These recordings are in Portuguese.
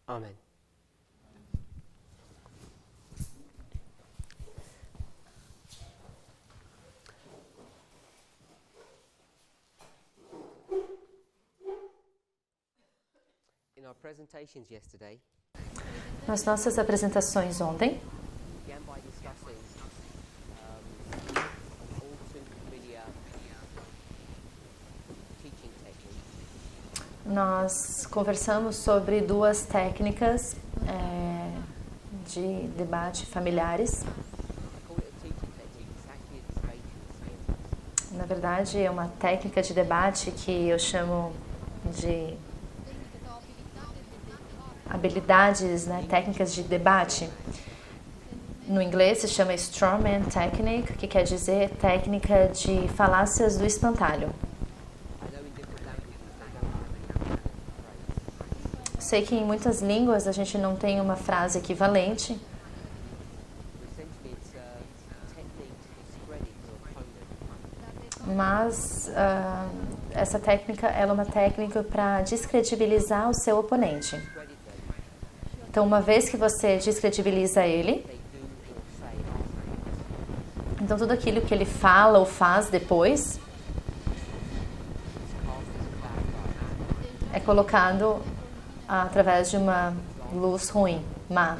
Amen. In our presentations yesterday, Nas nossas apresentações ontem, began by discussing all too familiar teaching techniques. nós conversamos sobre duas técnicas de debate familiares. I call it a teaching technique. It's actually a debating skill. Na verdade, é uma técnica de debate que eu chamo de habilidades, né, técnicas de debate. No inglês se chama Strawman Technique, que quer dizer técnica de falácias do espantalho. I know in different languages they don't have any phrase. Sei que em muitas línguas a gente não tem uma frase equivalente, Essentially, it's a technique to discredit your opponent. mas essa técnica ela é uma técnica para descredibilizar o seu oponente. Discredit them. Então, uma vez que você descredibiliza ele, They do or say afterwards. então tudo aquilo que ele fala ou faz depois It's cast as a bad light. é colocado através de uma luz ruim, má.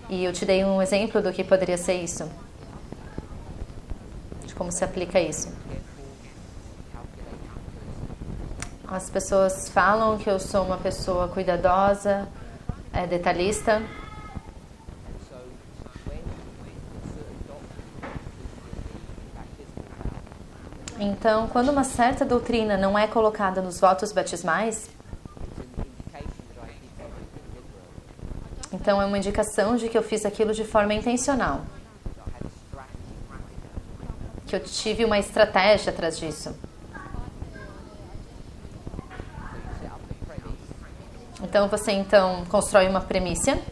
E eu te dei um exemplo do que poderia ser isso, de como se aplica isso. As pessoas falam que eu sou uma pessoa cuidadosa, detalhista. And so when certain doctrines the baptismal vow, Então, quando uma certa doutrina não é colocada nos votos batismais, it's an indication that I did something deliberate, então é uma indicação de que eu fiz aquilo de forma intencional, that I had a strategy behind that. que eu tive uma estratégia atrás disso. So you set up the premise Então você constrói uma premissa that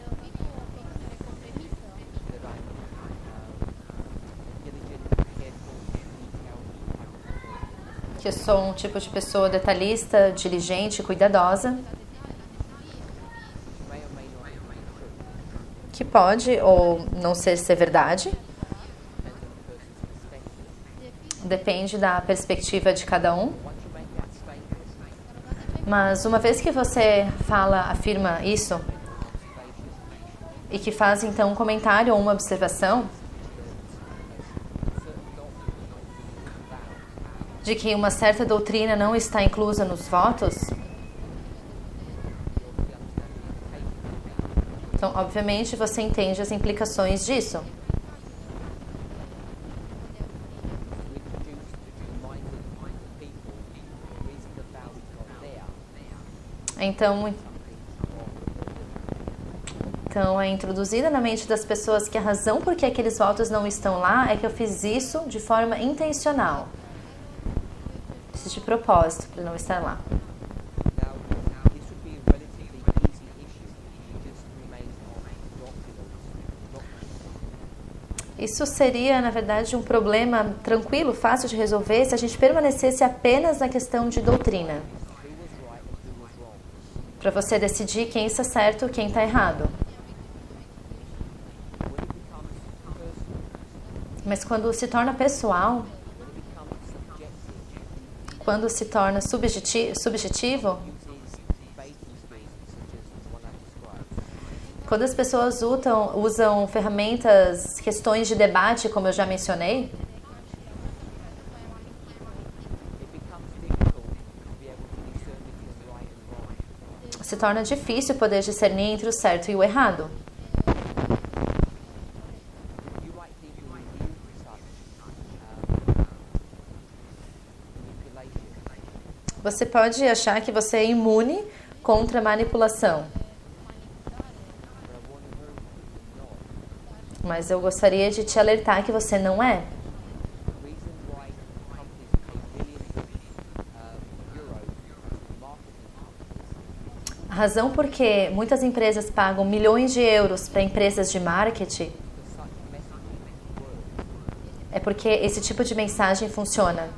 I'm diligent, careful, detailed, que eu sou um tipo de pessoa detalhista, diligente, cuidadosa, which may or may not be true, que pode ou não ser verdade, depends on the person's perspective. depende da perspectiva de cada um. Once you make that statement, Mas uma vez que você afirma isso e que faz então um comentário ou uma observação de que uma certa doutrina não está inclusa nos votos, então obviamente você entende as implicações disso. to introduce to the minds of people the reason the vow is not there. Então é introduzida na mente das pessoas que a razão por que aqueles votos não estão lá é que eu fiz isso de forma intencional. Fiz de propósito para não estar lá. Now, this would be a relatively easy issue if you just remained on doctrinal. Isso seria, na verdade, um problema tranquilo, fácil de resolver se a gente permanecesse apenas na questão de doutrina. Who was right and who was wrong. Para você decidir quem está certo e quem está errado. When it becomes personal, Mas quando se torna pessoal, when it becomes subjective, quando se torna subjetivo, uses debating skills such as the one I've described, quando as pessoas usam ferramentas, questões de debate, como eu já mencionei, it becomes difficult to be able to discern between right and wrong. se torna difícil poder discernir entre o certo e o errado. You might think you're immune to such manipulation, Você pode achar que você é imune contra manipulação, but I want to know you're not. mas eu gostaria de te alertar que você não é. The reason why companies pay billions of euros to marketing companies A razão por que muitas empresas pagam milhões de euros para empresas de marketing for such messaging works. é porque esse tipo de mensagem funciona.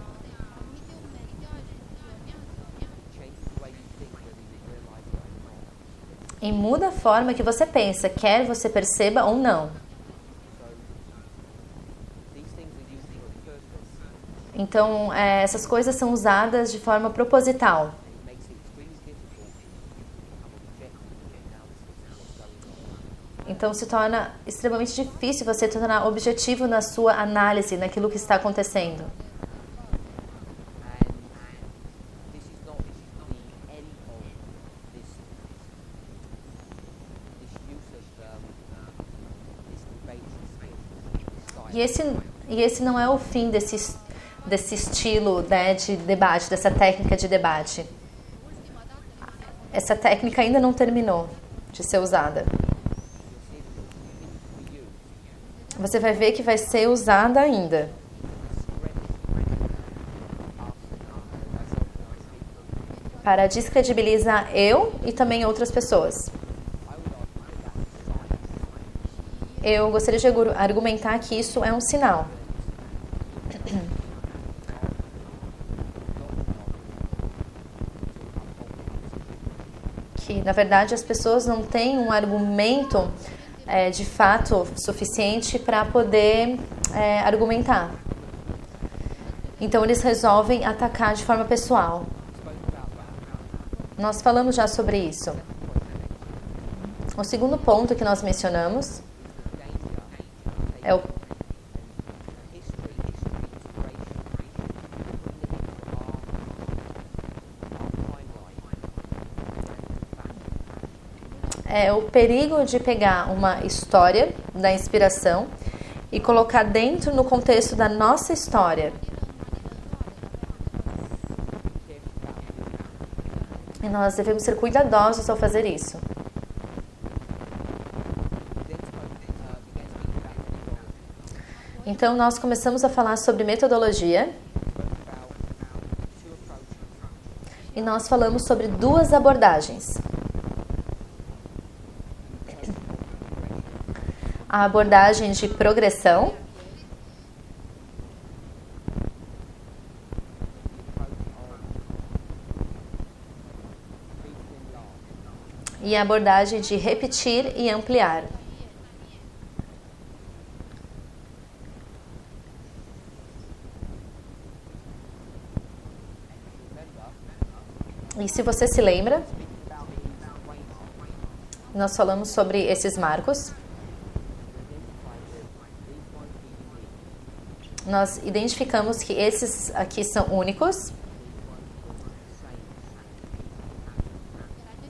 Changes the way you think whether you realize it or not. E muda a forma que você pensa, quer você perceba ou não. Então, essas coisas são usadas de forma proposital. Então, se torna extremamente difícil você tornar objetivo na sua análise, naquilo que está acontecendo. E esse não é o fim desse estilo, né, de debate, dessa técnica de debate. Essa técnica ainda não terminou de ser usada. Você vai ver que vai ser usada ainda. Para descredibilizar eu e também outras pessoas. Eu gostaria de argumentar que isso é um sinal. Que, na verdade, as pessoas não têm um argumento de fato suficiente para poder argumentar. Então, eles resolvem atacar de forma pessoal. Nós falamos já sobre isso. O segundo ponto que nós mencionamos é o perigo de pegar uma história da inspiração e colocar dentro no contexto da nossa história. E nós devemos ser cuidadosos ao fazer isso. Então, nós começamos a falar sobre metodologia. E nós falamos sobre duas abordagens. A abordagem de progressão e a abordagem de repetir e ampliar. E se você se lembra, nós falamos sobre esses marcos. Nós identificamos que esses aqui são únicos.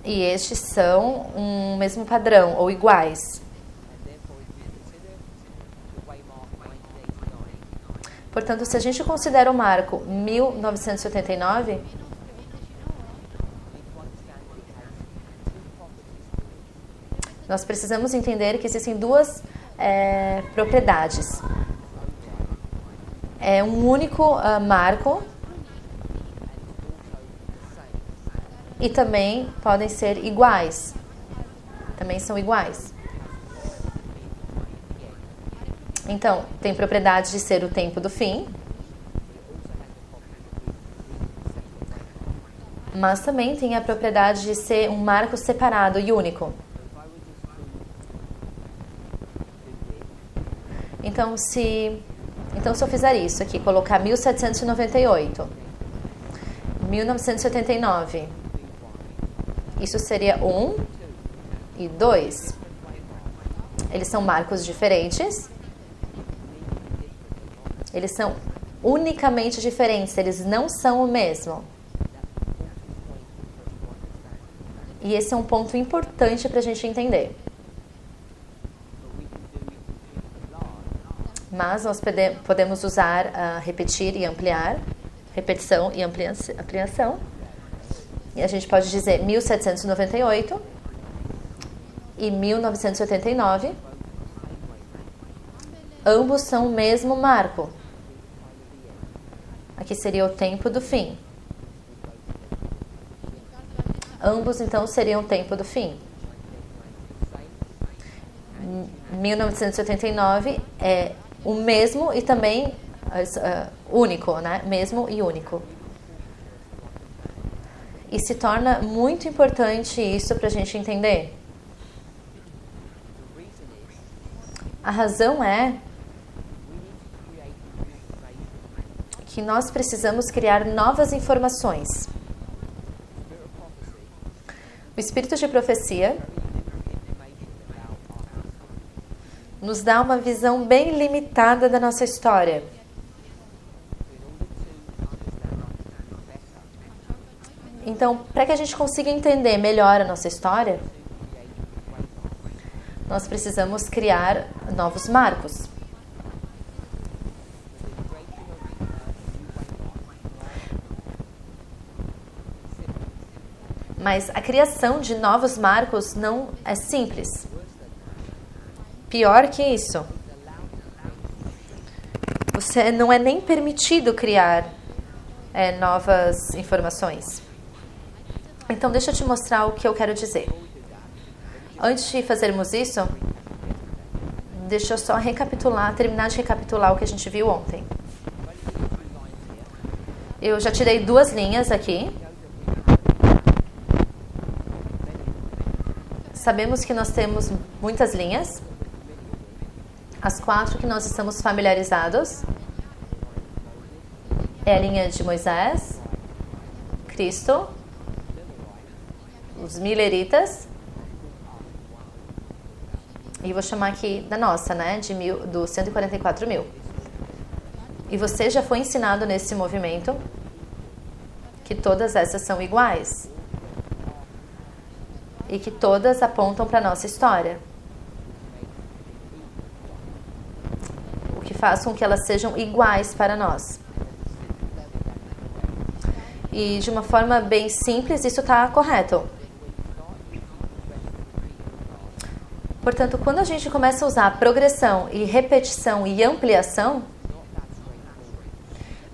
E estes são um mesmo padrão, ou iguais. Portanto, se a gente considera o marco 1989, nós precisamos entender que existem duas propriedades. É um único marco e também podem ser iguais. Também são iguais. Então, tem propriedade de ser o tempo do fim, mas também tem a propriedade de ser um marco separado e único. Então, se eu fizer isso aqui, colocar 1798, 1979, isso seria 1 e 2. Eles são marcos diferentes. Eles são unicamente diferentes, eles não são o mesmo. E esse é um ponto importante para a gente entender. Mas nós podemos usar repetir e ampliar, repetição e ampliação. E a gente pode dizer 1798 e 1989. Ambos são o mesmo marco. Aqui seria o tempo do fim. Ambos, então, seriam o tempo do fim. 1989 é o mesmo e também único, né? Mesmo e único. E se torna muito importante isso para a gente entender. A razão é que nós precisamos criar novas informações. O espírito de profecia nos dá uma visão bem limitada da nossa história. Então, para que a gente consiga entender melhor a nossa história, nós precisamos criar novos marcos. Mas a criação de novos marcos não é simples. Pior que isso, você não é nem permitido criar novas informações. Então, deixa eu te mostrar o que eu quero dizer. Antes de fazermos isso, deixa eu só terminar de recapitular o que a gente viu ontem. Eu já tirei 2 linhas aqui. Sabemos que nós temos muitas linhas. As 4 que nós estamos familiarizados é a linha de Moisés, Cristo, os Milleritas, e vou chamar aqui da nossa, né, do 144 mil. E você já foi ensinado nesse movimento que todas essas são iguais e que todas apontam para a nossa história. O que faz com que elas sejam iguais para nós. E de uma forma bem simples, isso está correto. Portanto, quando a gente começa a usar progressão e repetição e ampliação,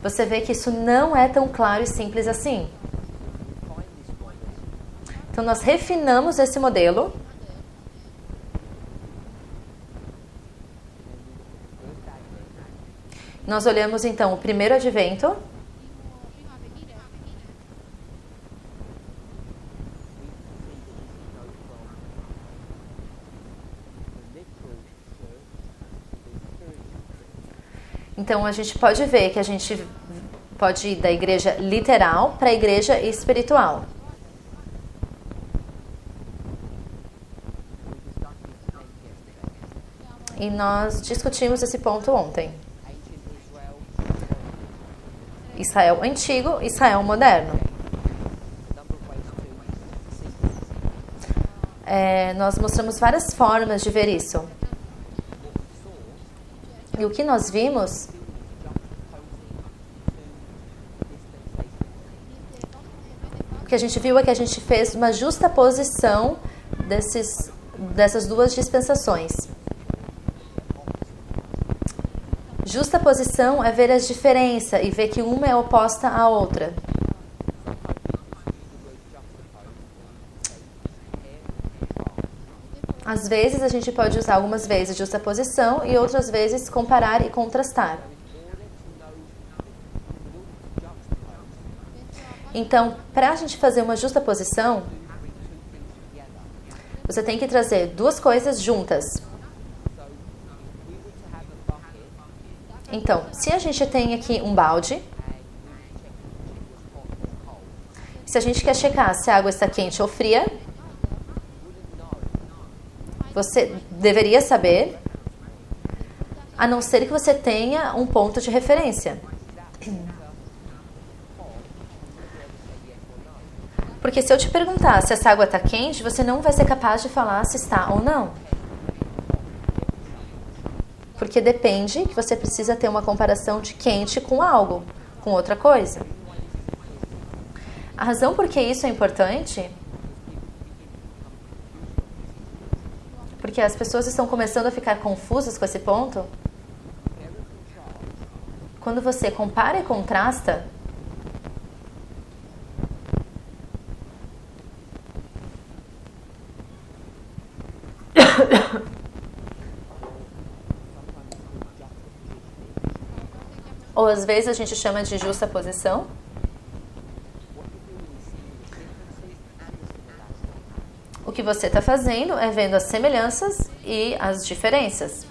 você vê que isso não é tão claro e simples assim. Então, nós refinamos esse modelo. Nós olhamos, então, o primeiro advento. Então, a gente pode ver que a gente pode ir da igreja literal para a igreja espiritual. E nós discutimos esse ponto ontem. Israel antigo, Israel moderno. Nós mostramos várias formas de ver isso. E o que nós vimos o que a gente viu é que a gente fez uma justaposição dessas 2 dispensações. Justaposição é ver as diferenças e ver que uma é oposta à outra. Às vezes a gente pode usar algumas vezes justaposição e outras vezes comparar e contrastar. Então, para a gente fazer uma justaposição, você tem que trazer 2 coisas juntas. Então, se a gente tem aqui um balde, se a gente quer checar se a água está quente ou fria, você deveria saber, a não ser que você tenha um ponto de referência. Porque se eu te perguntar se essa água está quente, você não vai ser capaz de falar se está ou não. Porque depende que você precisa ter uma comparação de quente com algo, com outra coisa. A razão por que isso é importante, porque as pessoas estão começando a ficar confusas com esse ponto. Quando você compara e contrasta, ou às vezes a gente chama de justaposição. O que você está fazendo é vendo as semelhanças e as diferenças.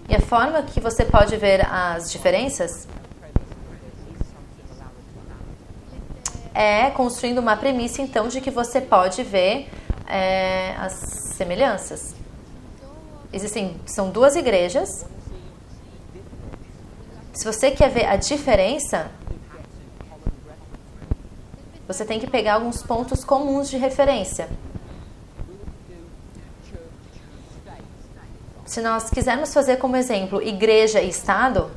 E a forma que você pode ver as diferenças é construindo uma premissa, então, de que você pode ver as semelhanças. São duas igrejas. Se você quer ver a diferença, você tem que pegar alguns pontos comuns de referência. Se nós quisermos fazer como exemplo igreja e Estado,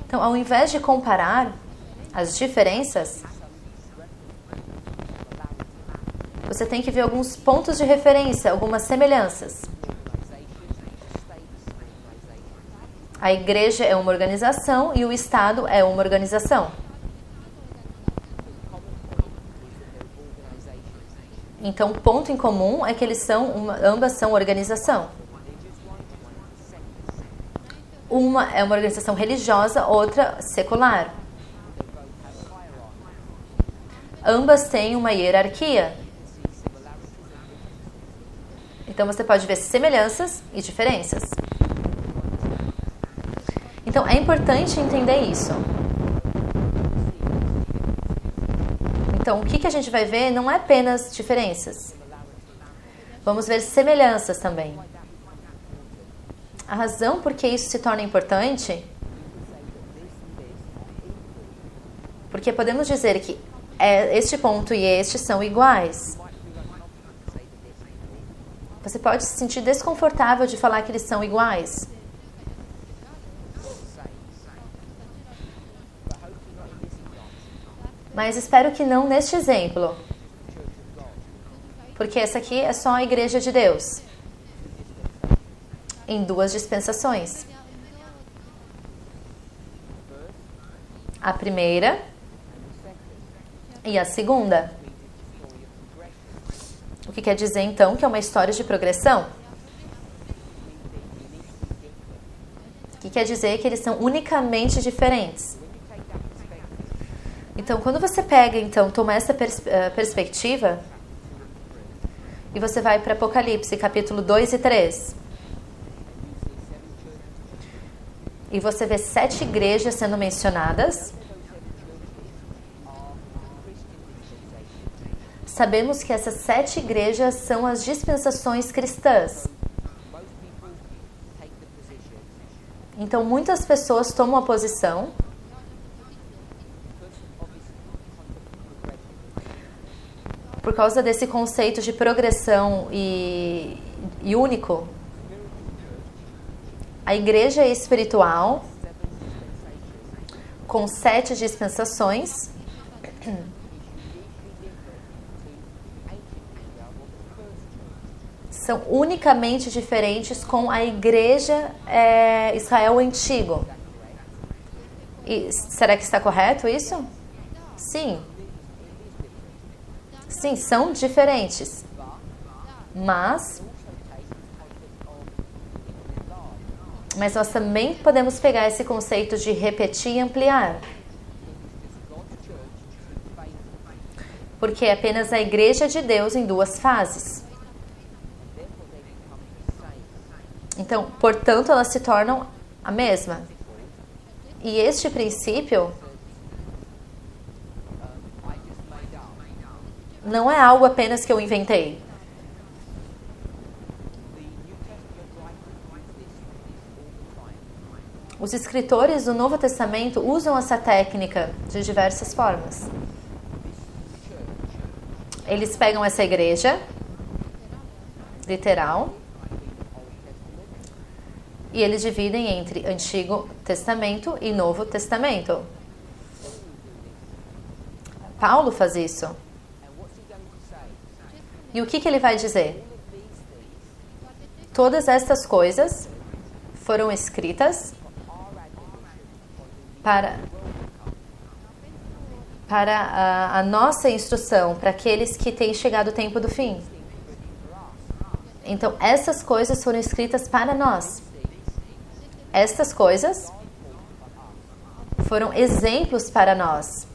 então, ao invés de comparar as diferenças, você tem que ver alguns pontos de referência, algumas semelhanças. A igreja é uma organização e o Estado é uma organização. Então, o ponto em comum é que ambas são organização. Uma é uma organização religiosa, outra secular. Ambas têm uma hierarquia. Então, você pode ver semelhanças e diferenças. Então, é importante entender isso. Então, o que a gente vai ver não é apenas diferenças. Vamos ver semelhanças também. A razão por que isso se torna importante, porque podemos dizer que este ponto e este são iguais. Você pode se sentir desconfortável de falar que eles são iguais. Mas espero que não neste exemplo. Porque essa aqui é só a Igreja de Deus. Em duas dispensações. A primeira e a segunda. O que quer dizer, então, que é uma história de progressão? O que quer dizer que eles são unicamente diferentes. Então, quando você toma essa perspectiva, e você vai para Apocalipse, capítulo 2 e 3, e você vê 7 igrejas sendo mencionadas, sabemos que essas 7 igrejas são as dispensações cristãs. Então, muitas pessoas tomam a posição por causa desse conceito de progressão e único. A igreja é espiritual, com 7 dispensações, são unicamente diferentes com a igreja Israel antigo. E será que está correto isso? Sim. Sim, são diferentes. Mas nós também podemos pegar esse conceito de repetir e ampliar. Porque é apenas a igreja de Deus em 2 fases. Então, portanto, elas se tornam a mesma. E este princípio não é algo apenas que eu inventei. Os escritores do Novo Testamento usam essa técnica de diversas formas. Eles pegam essa igreja, literal, e eles dividem entre Antigo Testamento e Novo Testamento. Paulo faz isso. E o que ele vai dizer? Todas estas coisas foram escritas para a nossa instrução, para aqueles que têm chegado o tempo do fim. Então, essas coisas foram escritas para nós. Estas coisas foram exemplos para nós.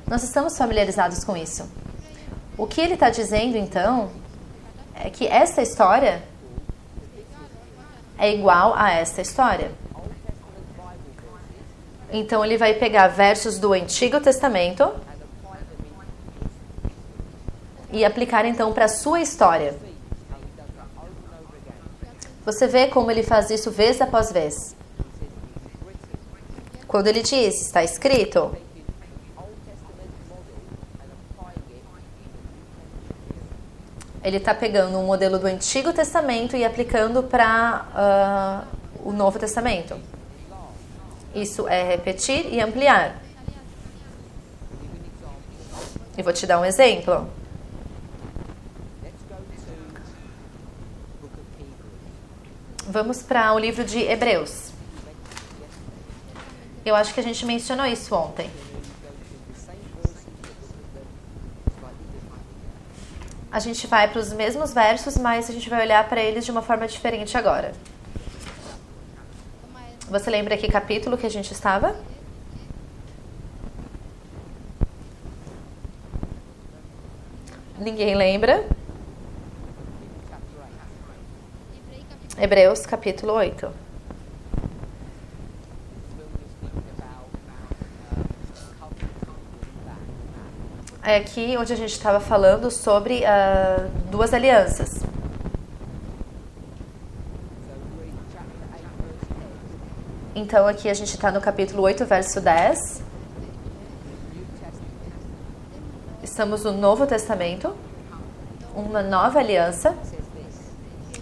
Nós estamos familiarizados com isso. O que ele está dizendo, então, é que essa história é igual a essa história. Então ele vai pegar versos do Antigo Testamento e aplicar então para a sua história. Você vê como ele faz isso vez após vez. Quando ele diz, está escrito, ele está pegando um modelo do Antigo Testamento e aplicando para o Novo Testamento. Isso é repetir e ampliar. E vou te dar um exemplo. Vamos para o livro de Hebreus. Eu acho que a gente mencionou isso ontem. A gente vai para os mesmos versos, mas a gente vai olhar para eles de uma forma diferente agora. Você lembra que capítulo que a gente estava? Ninguém lembra? Hebreus capítulo 8. É aqui onde a gente estava falando sobre duas alianças. Então aqui a gente está no capítulo 8, verso 10. Estamos no Novo Testamento, uma nova aliança.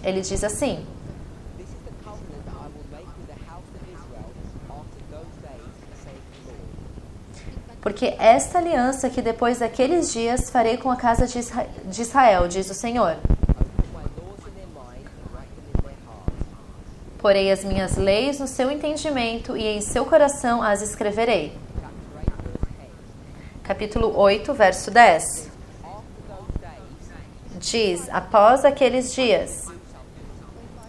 Ele diz assim: porque esta aliança que depois daqueles dias farei com a casa de Israel, diz o Senhor. Porei as minhas leis no seu entendimento e em seu coração as escreverei. Capítulo 8, verso 10. Diz, após aqueles dias,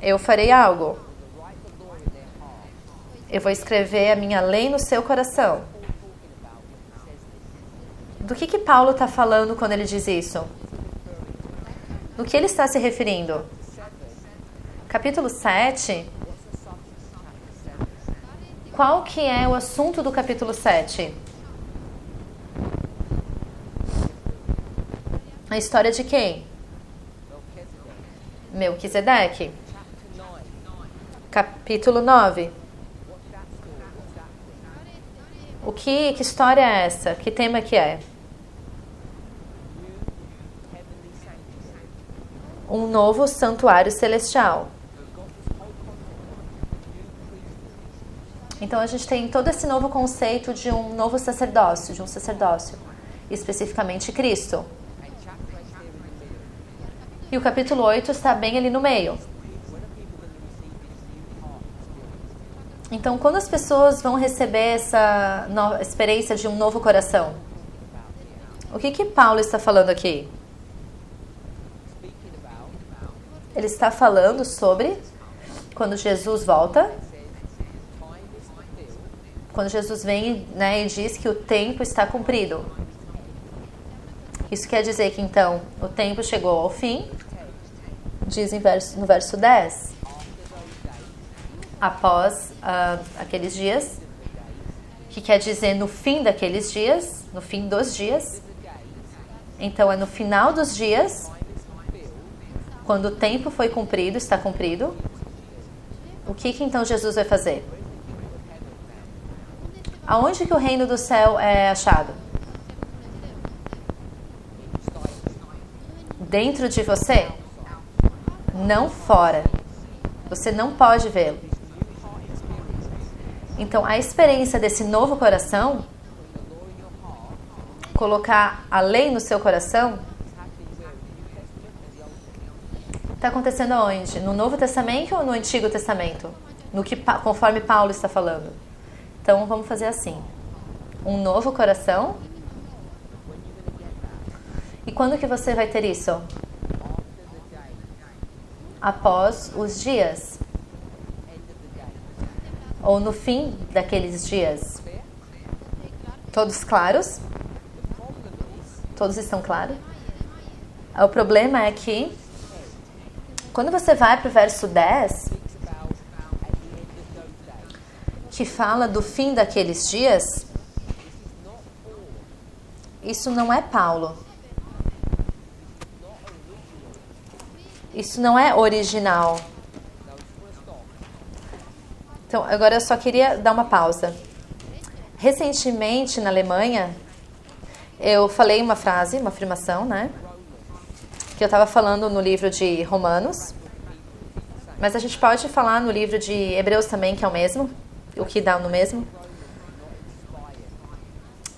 eu farei algo. Eu vou escrever a minha lei no seu coração. Do que Paulo está falando quando ele diz isso? Do que ele está se referindo? Capítulo 7. Qual que é o assunto do capítulo 7? A história de quem? Melquisedeque. Capítulo 9. Que história é essa? Que tema que é? Um novo santuário celestial. Então a gente tem todo esse novo conceito de um novo sacerdócio, especificamente Cristo. E o capítulo 8 está bem ali no meio. Então, quando as pessoas vão receber essa experiência de um novo coração? O que Paulo está falando aqui? Ele está falando sobre quando Jesus volta. Quando Jesus vem, né, e diz que o tempo está cumprido. Isso quer dizer que, então, o tempo chegou ao fim. Diz no verso 10. Após aqueles dias. Que quer dizer no fim daqueles dias. No fim dos dias. Então, é no final dos dias. Quando o tempo foi cumprido, está cumprido. O que então Jesus vai fazer? Aonde que o reino do céu é achado? Dentro de você? Não fora. Você não pode vê-lo. Então, a experiência desse novo coração, colocar a lei no seu coração, está acontecendo aonde? No Novo Testamento ou no Antigo Testamento? Conforme Paulo está falando. Então, vamos fazer assim. Um novo coração. E quando que você vai ter isso? Após os dias. Ou no fim daqueles dias. Todos claros? Todos estão claros? O problema é que Quando você vai para o verso 10, speaks about at the end of those days. que fala do fim daqueles dias, This is not Paul, isso não é Paulo. not original. Isso não é original. Now, I just want to stop. Então, agora eu só queria dar uma pausa. Recentemente, na Alemanha, eu falei uma frase, uma afirmação, né? Que eu estava falando no livro de Romanos. Mas a gente pode falar no livro de Hebreus também, que é o mesmo. O que dá no mesmo.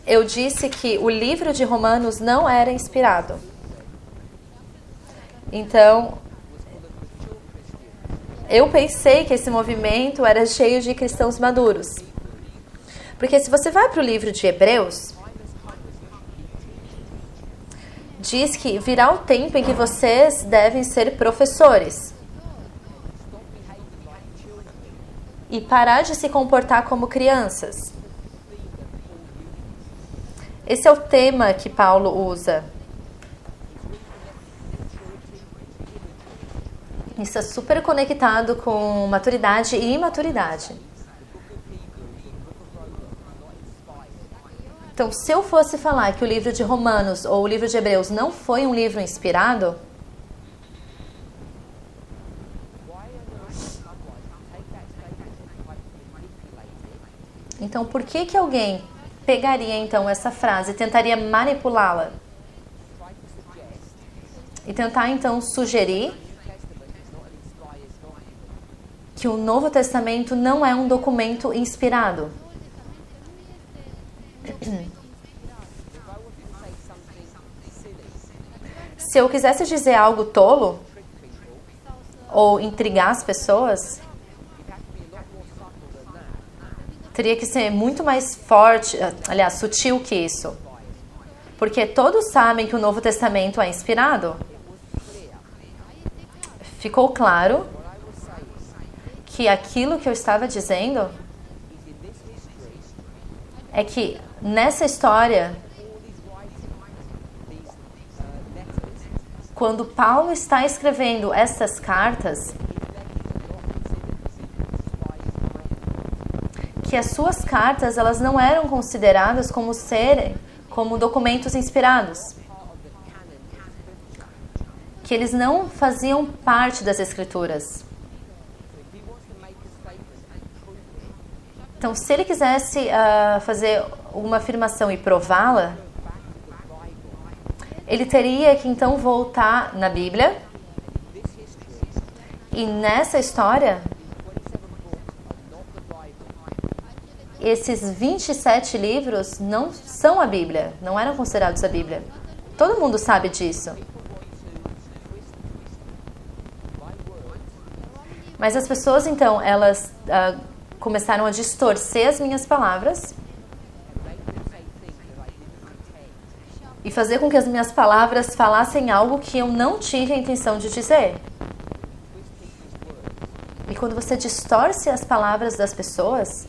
Eu disse que o livro de Romanos não era inspirado. Então, eu pensei que esse movimento era cheio de cristãos maduros. Porque se você vai para o livro de Hebreus, diz que virá o tempo em que vocês devem ser professores. E parar de se comportar como crianças. Esse é o tema que Paulo usa. Isso é super conectado com maturidade e imaturidade. Então, se eu fosse falar que o livro de Romanos ou o livro de Hebreus não foi um livro inspirado, então por que alguém pegaria então essa frase e tentaria manipulá-la? E tentar então sugerir que o Novo Testamento não é um documento inspirado. Se eu quisesse dizer algo tolo ou intrigar as pessoas, teria que ser muito mais forte, aliás, sutil que isso. Porque todos sabem que o Novo Testamento é inspirado. Ficou claro que aquilo que eu estava dizendo é que nessa história, quando Paulo está escrevendo essas cartas, que as suas cartas elas não eram consideradas como documentos inspirados, que eles não faziam parte das Escrituras. Então, se ele quisesse fazer uma afirmação e prová-la, ele teria que então voltar na Bíblia e nessa história, esses 27 livros não são a Bíblia, não eram considerados a Bíblia. Todo mundo sabe disso. Mas as pessoas, então, elas começaram a distorcer as minhas palavras e fazer com que as minhas palavras falassem algo que eu não tive a intenção de dizer. E quando você distorce as palavras das pessoas,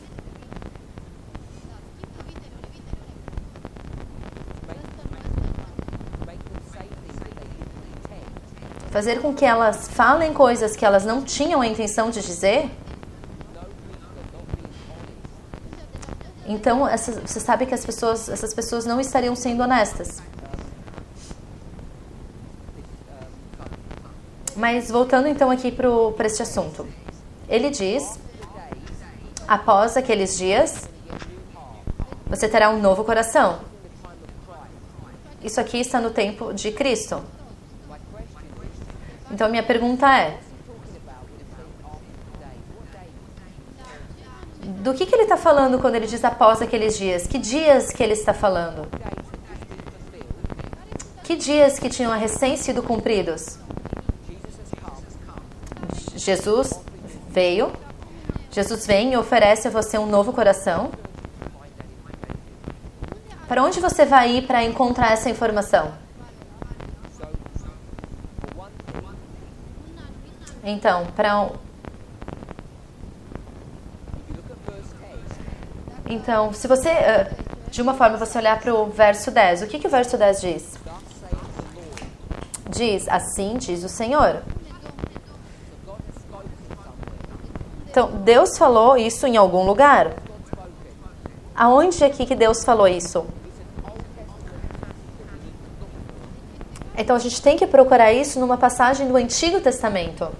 fazer com que elas falem coisas que elas não tinham a intenção de dizer, então você sabe que essas pessoas não estariam sendo honestas. Mas voltando então aqui para este assunto. Ele diz, após aqueles dias, você terá um novo coração. Isso aqui está no tempo de Cristo. Então, minha pergunta é, do que ele está falando quando ele diz após aqueles dias? Que dias que ele está falando? Que dias que tinham recém sido cumpridos? Jesus veio, Jesus vem e oferece a você um novo coração. Para onde você vai ir para encontrar essa informação? Então, Então, se você, de uma forma, você olhar para o verso 10, o que o verso 10 diz? Diz, assim diz o Senhor. Então, Deus falou isso em algum lugar. Aonde aqui que Deus falou isso? Então, a gente tem que procurar isso numa passagem do Antigo Testamento.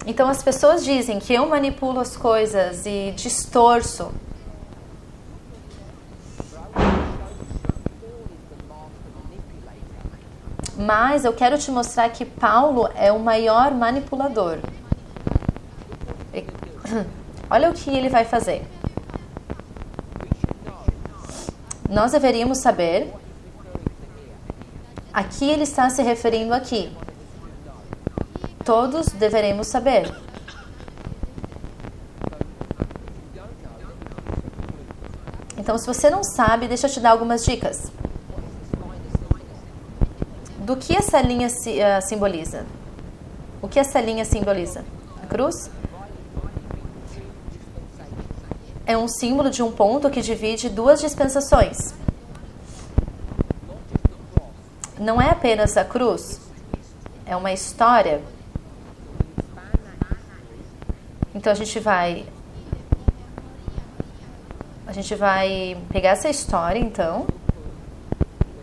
Então, as pessoas dizem que eu manipulo as coisas e distorço. Mas eu quero te mostrar que Paulo é o maior manipulador. Olha o que ele vai fazer. Nós deveríamos saber. Aqui ele está se referindo aqui. Todos deveremos saber. Então, se você não sabe, deixa eu te dar algumas dicas. Do que essa linha simboliza? O que essa linha simboliza? A cruz? É um símbolo de um ponto que divide duas dispensações. Não é apenas a cruz. É uma história. Então a gente vai pegar essa história, então,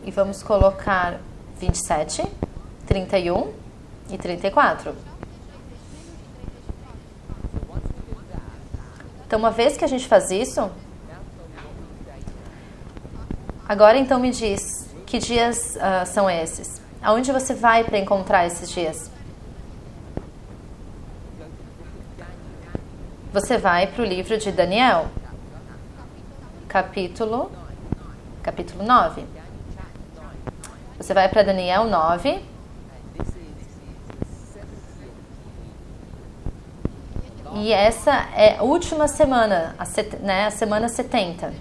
e vamos colocar 27, 31 e 34. Então, uma vez que a gente faz isso, agora então me diz, que dias são esses? Aonde você vai para encontrar esses dias? Você vai para o livro de Daniel, capítulo 9. Você vai para Daniel 9. E essa é a última semana, a semana 70.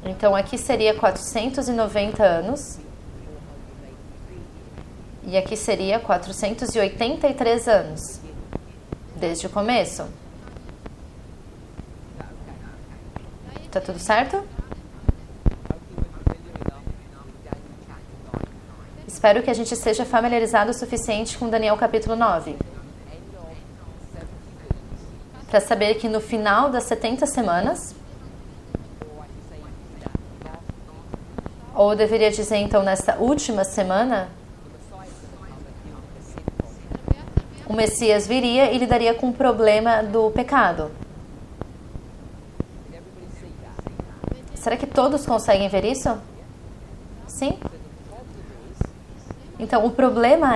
Então aqui seria 490 anos. E aqui seria 483 anos. Desde o começo. Tá tudo certo? Espero que a gente seja familiarizado o suficiente com Daniel capítulo 9. Para saber que no final das 70 semanas, ou eu deveria dizer então nessa última semana, o Messias viria e lidaria com o problema do pecado. Será que todos conseguem ver isso? Sim? Então, o problema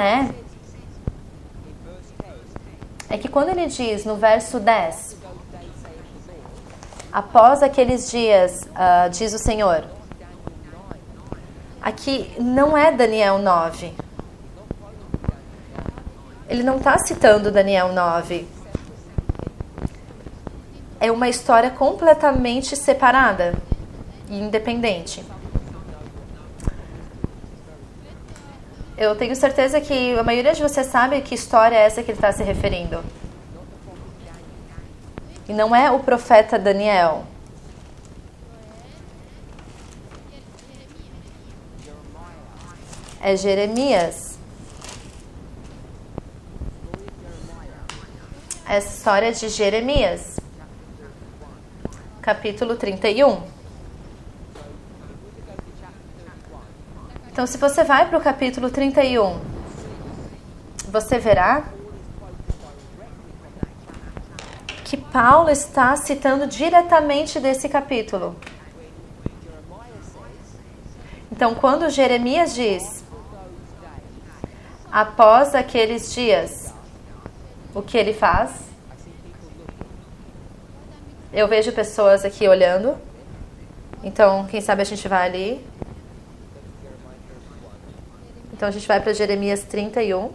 é que quando ele diz no verso 10, após aqueles dias, diz o Senhor, aqui não é Daniel 9. Ele não está citando Daniel 9. É uma história completamente separada e independente. Eu tenho certeza que a maioria de vocês sabe que história é essa que ele está se referindo. E não é o profeta Daniel. É Jeremias. Essa história é de Jeremias, capítulo 31. Então, se você vai para o capítulo 31, você verá que Paulo está citando diretamente desse capítulo. Então, quando Jeremias diz, após aqueles dias, o que ele faz? Eu vejo pessoas aqui olhando. Então, quem sabe a gente vai ali. Então, a gente vai para Jeremias 31.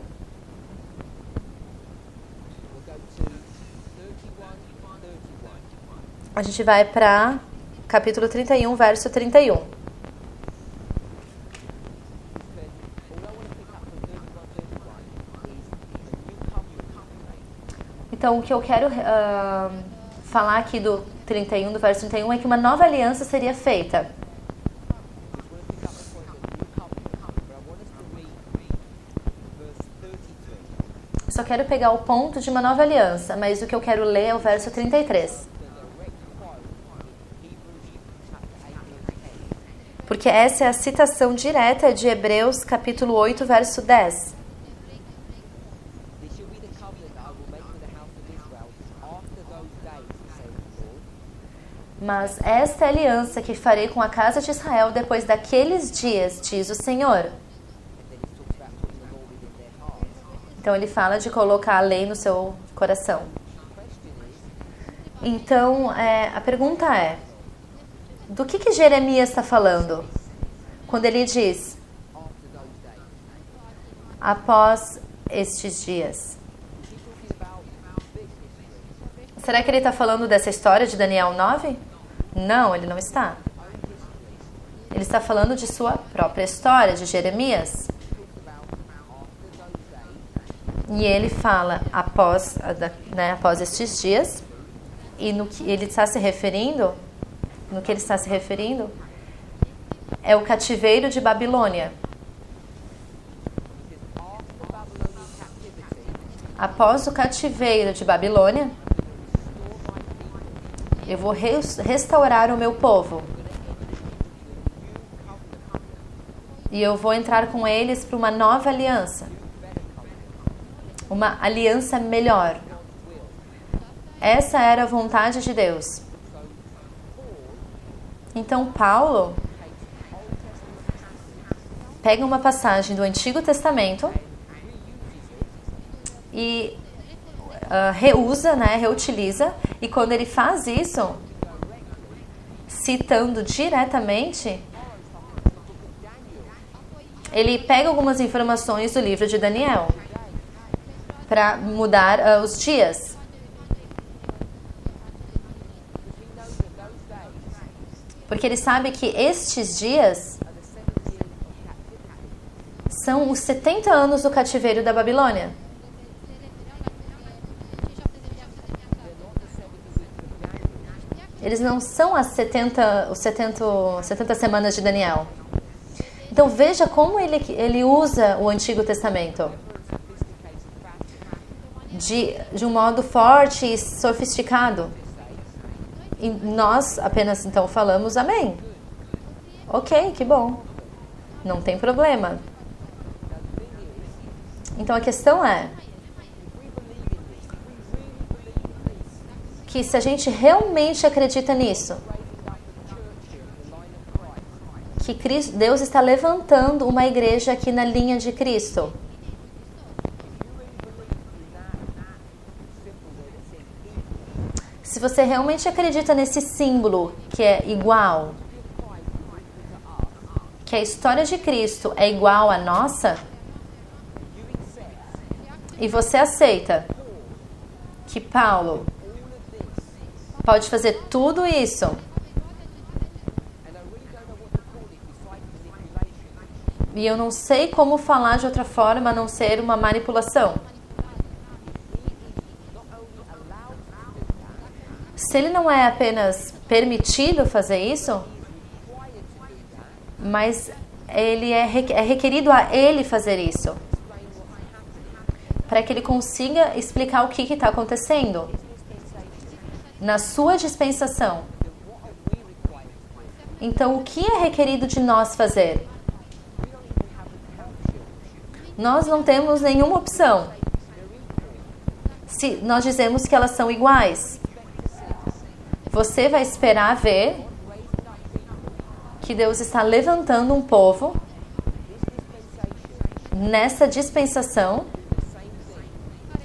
A gente vai para capítulo 31, verso 31. Então, o que eu quero falar aqui do 31, do verso 31, é que uma nova aliança seria feita. Só quero pegar o ponto de uma nova aliança, mas o que eu quero ler é o verso 33. Porque essa é a citação direta de Hebreus capítulo 8, verso 10. Mas esta é a aliança que farei com a casa de Israel depois daqueles dias, diz o Senhor. Então ele fala de colocar a lei no seu coração. Então a pergunta é, do que Jeremias está falando? Quando ele diz, após estes dias. Será que ele está falando dessa história de Daniel 9? Não, ele não está. Ele está falando de sua própria história, de Jeremias. E ele fala após estes dias, e no que ele está se referindo, é o cativeiro de Babilônia. Após o cativeiro de Babilônia, eu vou restaurar o meu povo. E eu vou entrar com eles para uma nova aliança. Uma aliança melhor. Essa era a vontade de Deus. Então Paulo pega uma passagem do Antigo Testamento e reutiliza, e quando ele faz isso, citando diretamente, ele pega algumas informações do livro de Daniel para mudar os dias. Porque ele sabe que estes dias são os 70 anos do cativeiro da Babilônia. Eles não são as 70 semanas de Daniel. Então veja como ele usa o Antigo Testamento. De um modo forte e sofisticado. E nós apenas então falamos amém. Ok, que bom. Não tem problema. Então a questão é que se a gente realmente acredita nisso, que Deus está levantando uma igreja aqui na linha de Cristo, se você realmente acredita nesse símbolo que é igual, que a história de Cristo é igual à nossa, e você aceita que Paulo pode fazer tudo isso, e eu não sei como falar de outra forma a não ser uma manipulação. Se ele não é apenas permitido fazer isso, mas ele é requerido a ele fazer isso, para que ele consiga explicar o que está acontecendo na sua dispensação. Então, o que é requerido de nós fazer? Nós não temos nenhuma opção. Se nós dizemos que elas são iguais, você vai esperar ver que Deus está levantando um povo nessa dispensação.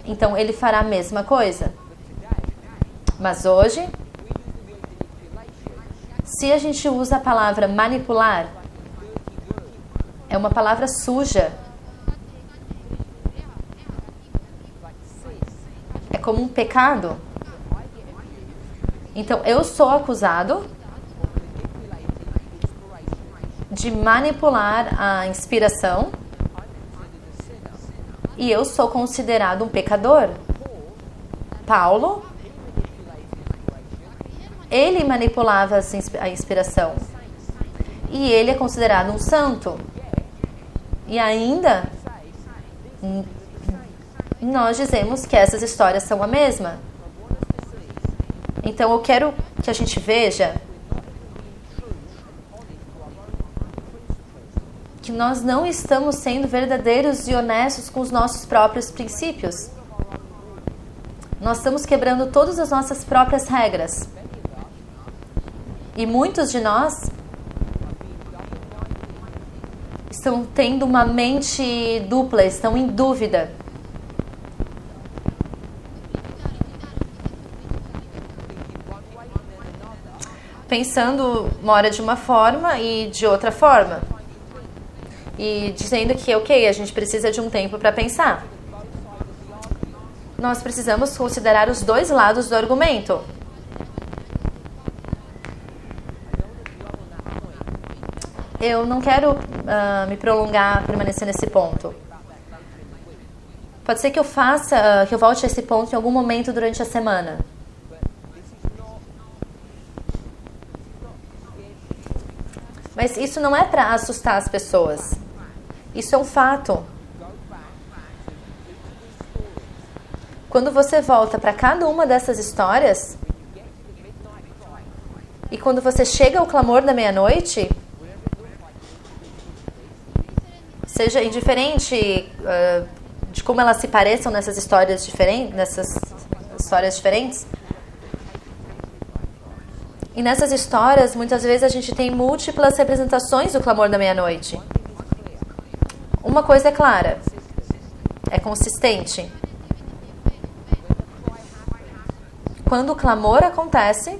Então ele fará a mesma coisa. Mas hoje, se a gente usa a palavra manipular, é uma palavra suja. É como um pecado. Então eu sou acusado de manipular a inspiração e eu sou considerado um pecador. Paulo Ele manipulava a inspiração. E ele é considerado um santo. E ainda, nós dizemos que essas histórias são a mesma. Então eu quero que a gente veja que nós não estamos sendo verdadeiros e honestos com os nossos próprios princípios. Nós estamos quebrando todas as nossas próprias regras. E muitos de nós estão tendo uma mente dupla, estão em dúvida. Pensando uma hora de uma forma e de outra forma. E dizendo que, ok, a gente precisa de um tempo para pensar. Nós precisamos considerar os dois lados do argumento. Eu não quero me prolongar, permanecer nesse ponto. Pode ser que eu faça, que eu volte a esse ponto em algum momento durante a semana. Mas isso não é para assustar as pessoas. Isso é um fato. Quando você volta para cada uma dessas histórias, e quando você chega ao clamor da meia-noite, seja indiferente de como elas se pareçam nessas histórias diferentes, e nessas histórias, muitas vezes a gente tem múltiplas representações do clamor da meia-noite. Uma coisa é clara, é consistente. Quando o clamor acontece,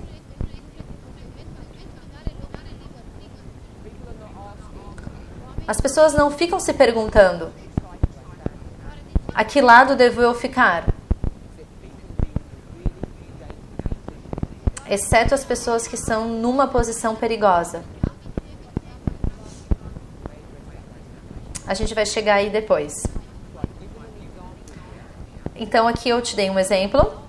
as pessoas não ficam se perguntando: a que lado devo eu ficar? Exceto as pessoas que estão numa posição perigosa. A gente vai chegar aí depois. Então aqui eu te dei um exemplo.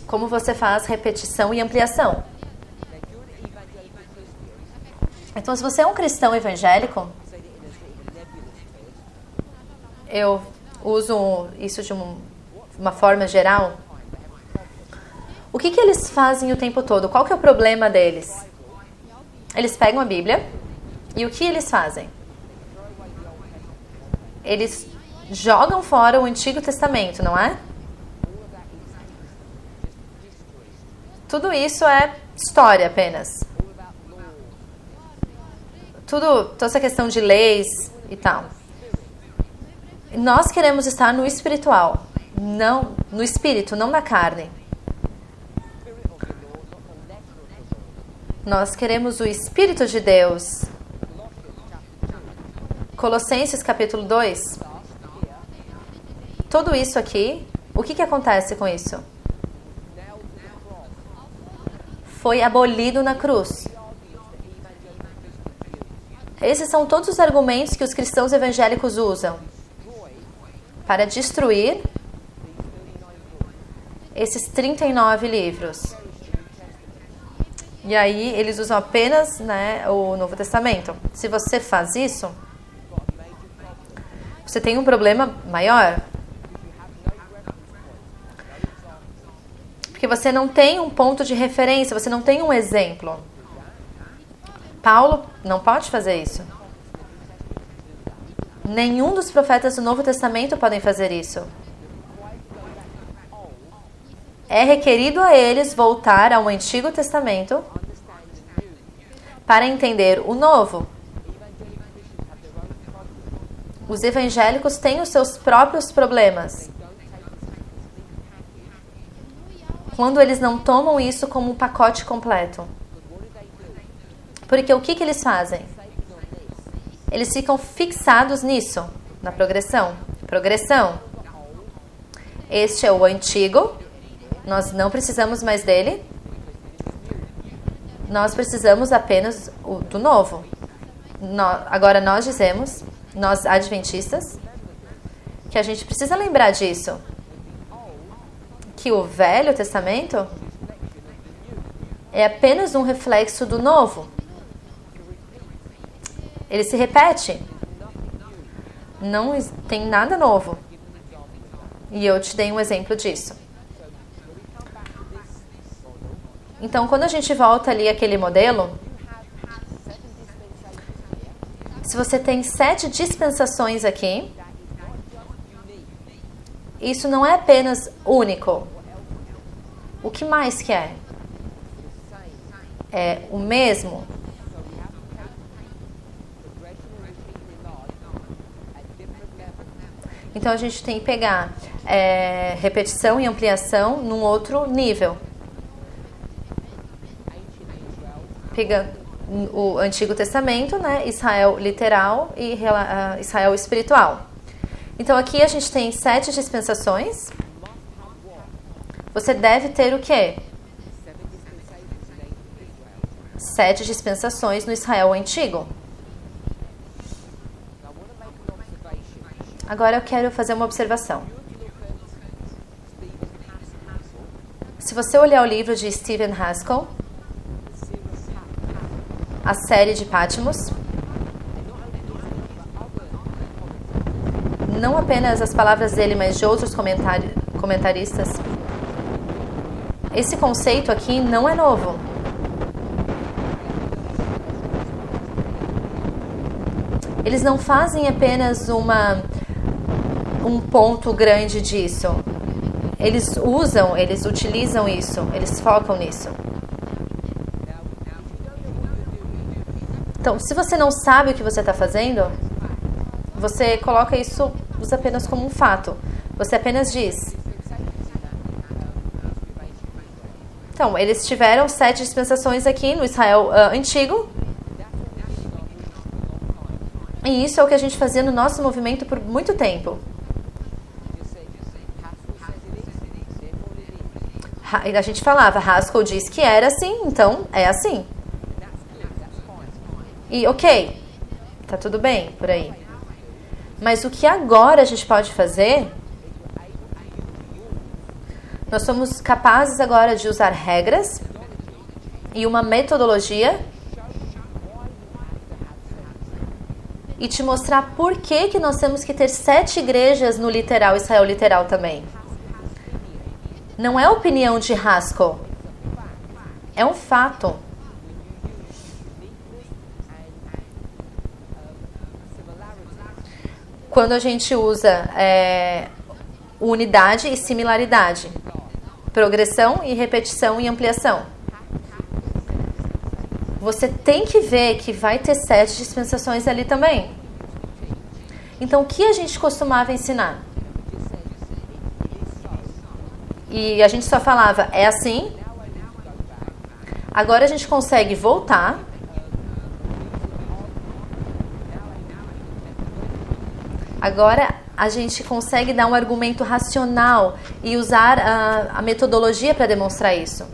Como você faz repetição e ampliação. Então, se você é um cristão evangélico, eu uso isso de uma forma geral. O que eles fazem o tempo todo? Qual que é o problema deles? Eles pegam a Bíblia e o que eles fazem? Eles jogam fora o Antigo Testamento, não é? Tudo isso é história apenas. Toda essa questão de leis e tal. Nós queremos estar no espiritual, não no espírito, não na carne. Nós queremos o Espírito de Deus. Colossenses capítulo 2. Tudo isso aqui, o que acontece com isso? Foi abolido na cruz. Esses são todos os argumentos que os cristãos evangélicos usam para destruir esses 39 livros. E aí eles usam apenas, o Novo Testamento. Se você faz isso, você tem um problema maior. Porque você não tem um ponto de referência, você não tem um exemplo. Paulo não pode fazer isso. Nenhum dos profetas do Novo Testamento podem fazer isso. É requerido a eles voltar ao Antigo Testamento para entender o Novo. Os evangélicos têm os seus próprios problemas. Quando eles não tomam isso como um pacote completo. Porque o que eles fazem? Eles ficam fixados nisso, na progressão. Progressão. Este é o antigo, nós não precisamos mais dele. Nós precisamos apenas do novo. Agora nós dizemos, nós adventistas, que a gente precisa lembrar disso. que o Velho Testamento é apenas um reflexo do Novo. Ele se repete. Não tem nada novo. E eu te dei um exemplo disso. Então, quando a gente volta ali àquele modelo, se você tem 7 dispensações aqui, isso não é apenas único. O que mais que é? É o mesmo? Então a gente tem que pegar repetição e ampliação num outro nível. Pegando o Antigo Testamento, né? Israel literal e Israel espiritual. Então aqui a gente tem 7 dispensações. Você deve ter o quê? 7 dispensações no Israel antigo. Agora eu quero fazer uma observação. Se você olhar o livro de Stephen Haskell, a série de Patmos, não apenas as palavras dele, mas de outros comentaristas, esse conceito aqui não é novo. Eles não fazem apenas um ponto grande disso. Eles utilizam isso, eles focam nisso. Então, se você não sabe o que você está fazendo, você coloca isso, usa apenas como um fato. Você apenas diz. Então, eles tiveram 7 dispensações aqui no Israel antigo. E isso é o que a gente fazia no nosso movimento por muito tempo. A gente falava, Haskell diz que era assim, então é assim. E ok, tá tudo bem por aí. Mas o que agora a gente pode fazer? Nós somos capazes agora de usar regras e uma metodologia e te mostrar por que nós temos que ter 7 igrejas no literal, Israel literal também. Não é opinião de Haskell. É um fato. Quando a gente usa unidade e similaridade, progressão e repetição e ampliação, você tem que ver que vai ter 7 dispensações ali também. Então, o que a gente costumava ensinar? E a gente só falava, é assim. Agora a gente consegue voltar. Agora a gente consegue dar um argumento racional e usar a metodologia para demonstrar isso.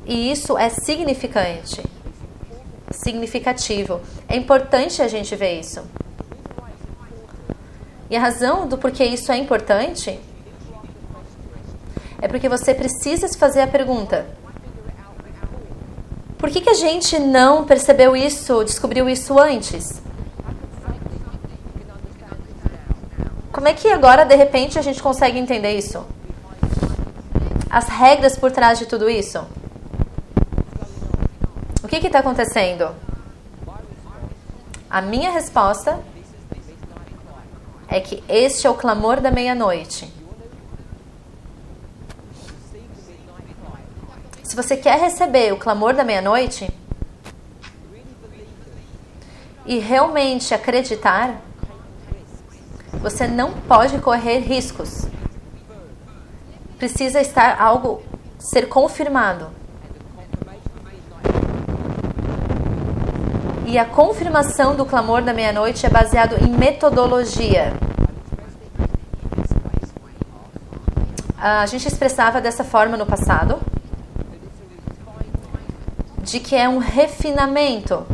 E isso é significativo. É importante a gente ver isso. E a razão do porquê isso é importante é porque você precisa se fazer a pergunta: por que a gente não percebeu isso, descobriu isso antes? Como é que agora, de repente, a gente consegue entender isso? As regras por trás de tudo isso? O que está acontecendo? A minha resposta é que este é o clamor da meia-noite. Se você quer receber o clamor da meia-noite e realmente acreditar, você não pode correr riscos. Precisa estar algo ser confirmado. E a confirmação do clamor da meia-noite é baseado em metodologia. A gente expressava dessa forma no passado, de que é um refinamento.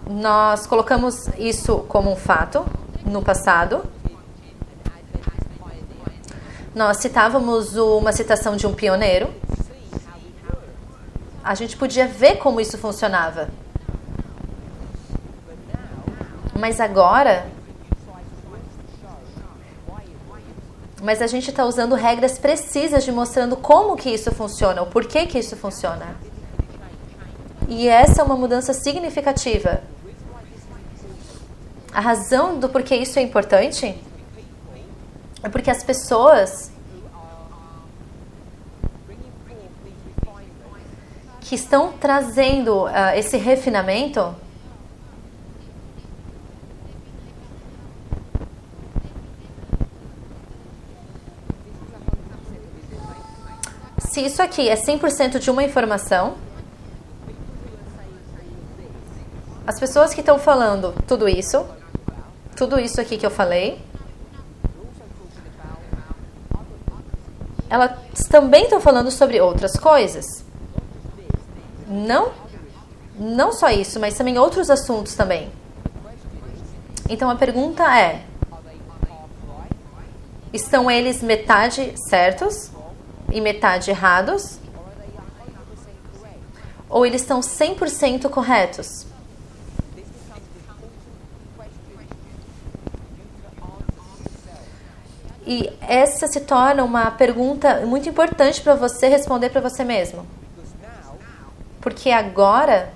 Nós colocamos isso como um fato no passado nós citávamos uma citação de um pioneiro, a gente podia ver como isso funcionava. Mas agora, a gente está usando regras precisas de mostrando como que isso funciona, o porquê que isso funciona. E essa é uma mudança significativa. A razão do porquê isso é importante é porque as pessoas que estão trazendo esse refinamento, se isso aqui é 100% de uma informação, as pessoas que estão falando tudo isso aqui que eu falei, elas também estão falando sobre outras coisas. Não só isso, mas também outros assuntos também. Então a pergunta é: estão eles metade certos e metade errados? Ou eles estão 100% corretos? E essa se torna uma pergunta muito importante para você responder para você mesmo. Porque agora,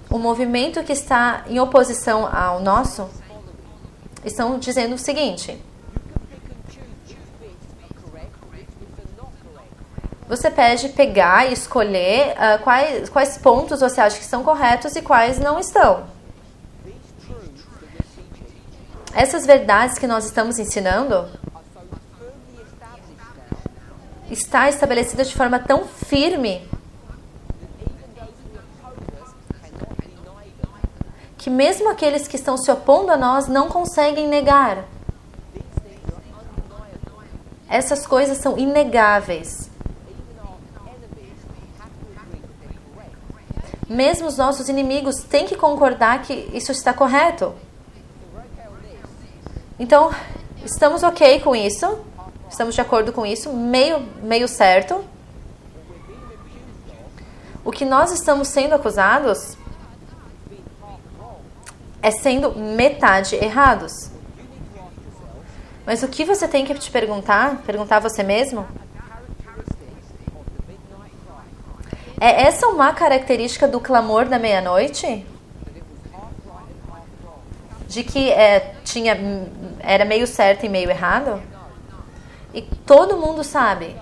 o movimento que está em oposição ao nosso, estão dizendo o seguinte: você pode pegar e escolher quais pontos você acha que são corretos e quais não estão. Essas verdades que nós estamos ensinando está estabelecida de forma tão firme que mesmo aqueles que estão se opondo a nós não conseguem negar. Essas coisas são inegáveis. Mesmo os nossos inimigos têm que concordar que isso está correto. Então, estamos ok com isso, estamos de acordo com isso, meio certo. O que nós estamos sendo acusados é sendo metade errados. Mas o que você tem que te perguntar a você mesmo, é essa uma característica do clamor da meia-noite? De que era meio certo e meio errado? E todo mundo sabe.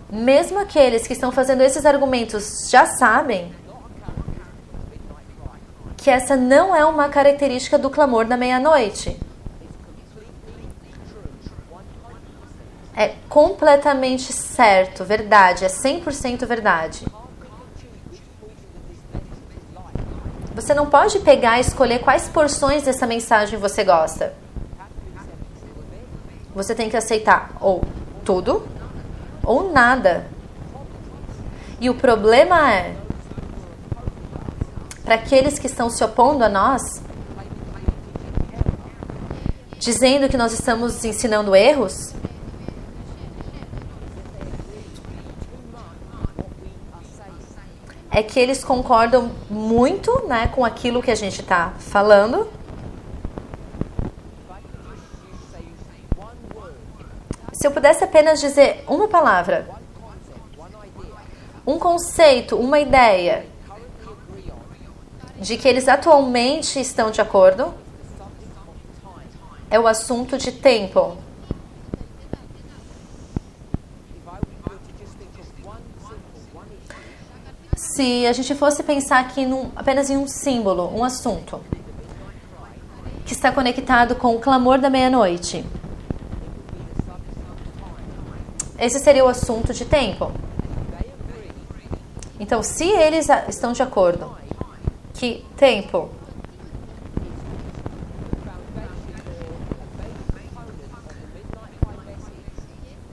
Mesmo aqueles que estão fazendo esses argumentos já sabem que essa não é uma característica do clamor da meia-noite. É completamente certo, verdade, é 100% verdade. Você não pode pegar e escolher quais porções dessa mensagem você gosta. Você tem que aceitar ou tudo ou nada. E o problema é, para aqueles que estão se opondo a nós, dizendo que nós estamos ensinando erros, é que eles concordam muito, né, com aquilo que a gente está falando. Se eu pudesse apenas dizer uma palavra, um conceito, uma ideia, de que eles atualmente estão de acordo, é o assunto de tempo. Se a gente fosse pensar aqui apenas em um símbolo, um assunto, que está conectado com o clamor da meia-noite, esse seria o assunto de tempo. Então, se eles estão de acordo que tempo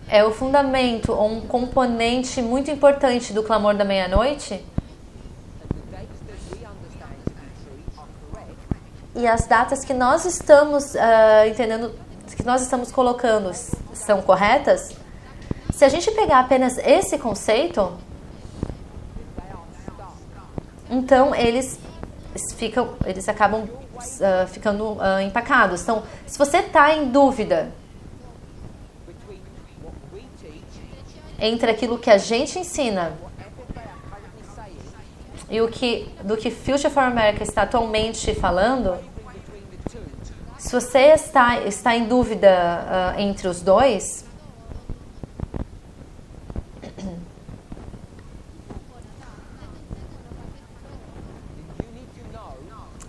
é o fundamento ou um componente muito importante do clamor da meia-noite, e as datas que nós estamos entendendo, que nós estamos colocando são corretas, se a gente pegar apenas esse conceito, então eles acabam ficando empacados. Então, se você está em dúvida entre aquilo que a gente ensina e do que Future for America está atualmente falando, se você está em dúvida entre os dois,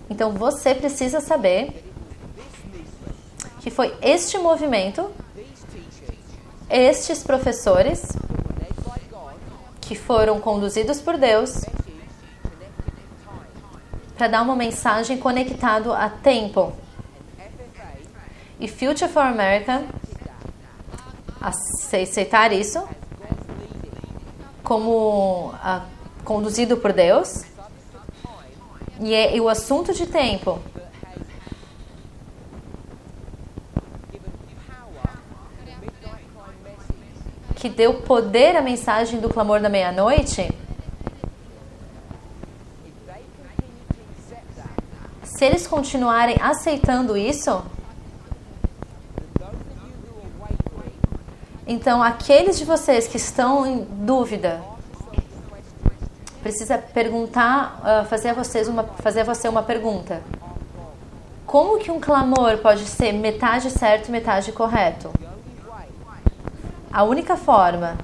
então você precisa saber que foi este movimento, estes professores que foram conduzidos por Deus para dar uma mensagem conectado a tempo. E Future for America aceitar isso como conduzido por Deus, e o assunto de tempo que deu poder à mensagem do clamor da meia-noite. Se eles continuarem aceitando isso, então aqueles de vocês que estão em dúvida, precisa perguntar, fazer a você uma pergunta. Como que um clamor pode ser metade certo e metade correto? A única forma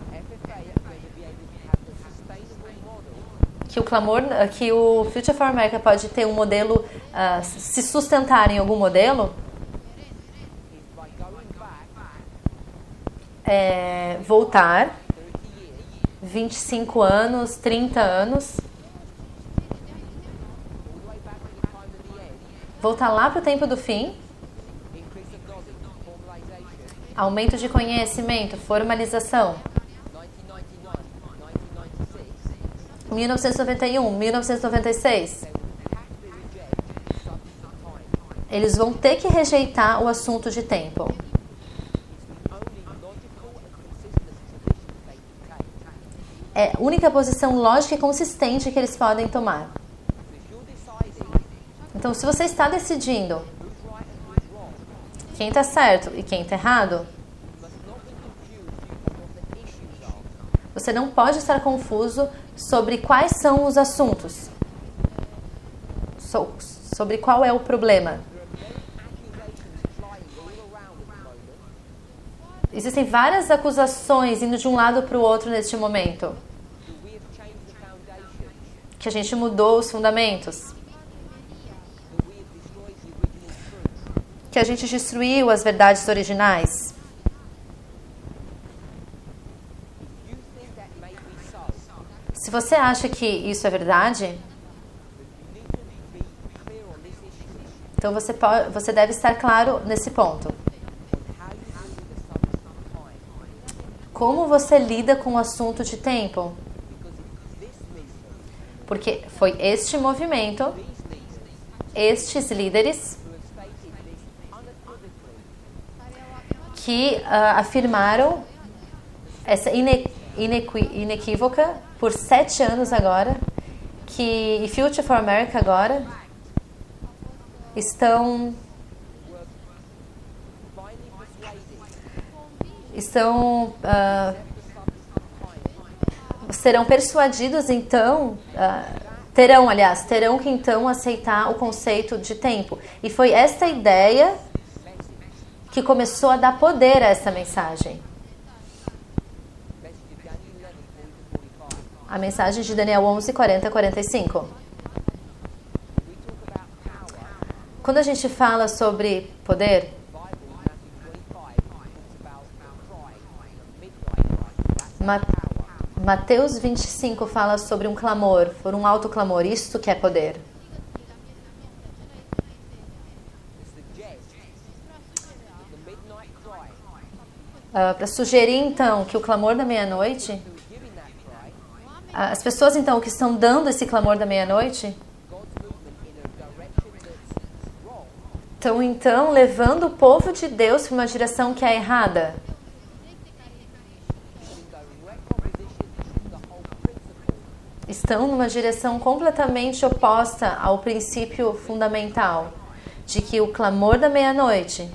que o Future for America pode ter um modelo, se sustentar em algum modelo, é voltar 25 anos, 30 anos, voltar lá para o tempo do fim, aumento de conhecimento, formalização, 1991, 1996. Eles vão ter que rejeitar o assunto de tempo. É a única posição lógica e consistente que eles podem tomar. Então, se você está decidindo quem está certo e quem está errado, você não pode estar confuso sobre quais são os assuntos, sobre qual é o problema. Existem várias acusações indo de um lado para o outro neste momento. Que a gente mudou os fundamentos. Que a gente destruiu as verdades originais. Se você acha que isso é verdade, então você deve estar claro nesse ponto. Como você lida com o assunto de tempo? Porque foi este movimento, estes líderes, que afirmaram essa inequívoca por 7 anos agora, que Future for America agora serão persuadidos então, terão que então aceitar o conceito de tempo. E foi esta ideia que começou a dar poder a essa mensagem. A mensagem de Daniel 11, 40 a 45. Quando a gente fala sobre poder, Mateus 25 fala sobre um clamor, por um alto clamor. Isto que é poder. Para sugerir então que o clamor da meia-noite, as pessoas então que estão dando esse clamor da meia-noite, estão então levando o povo de Deus para uma direção que é errada. Estão numa direção completamente oposta ao princípio fundamental de que o clamor da meia-noite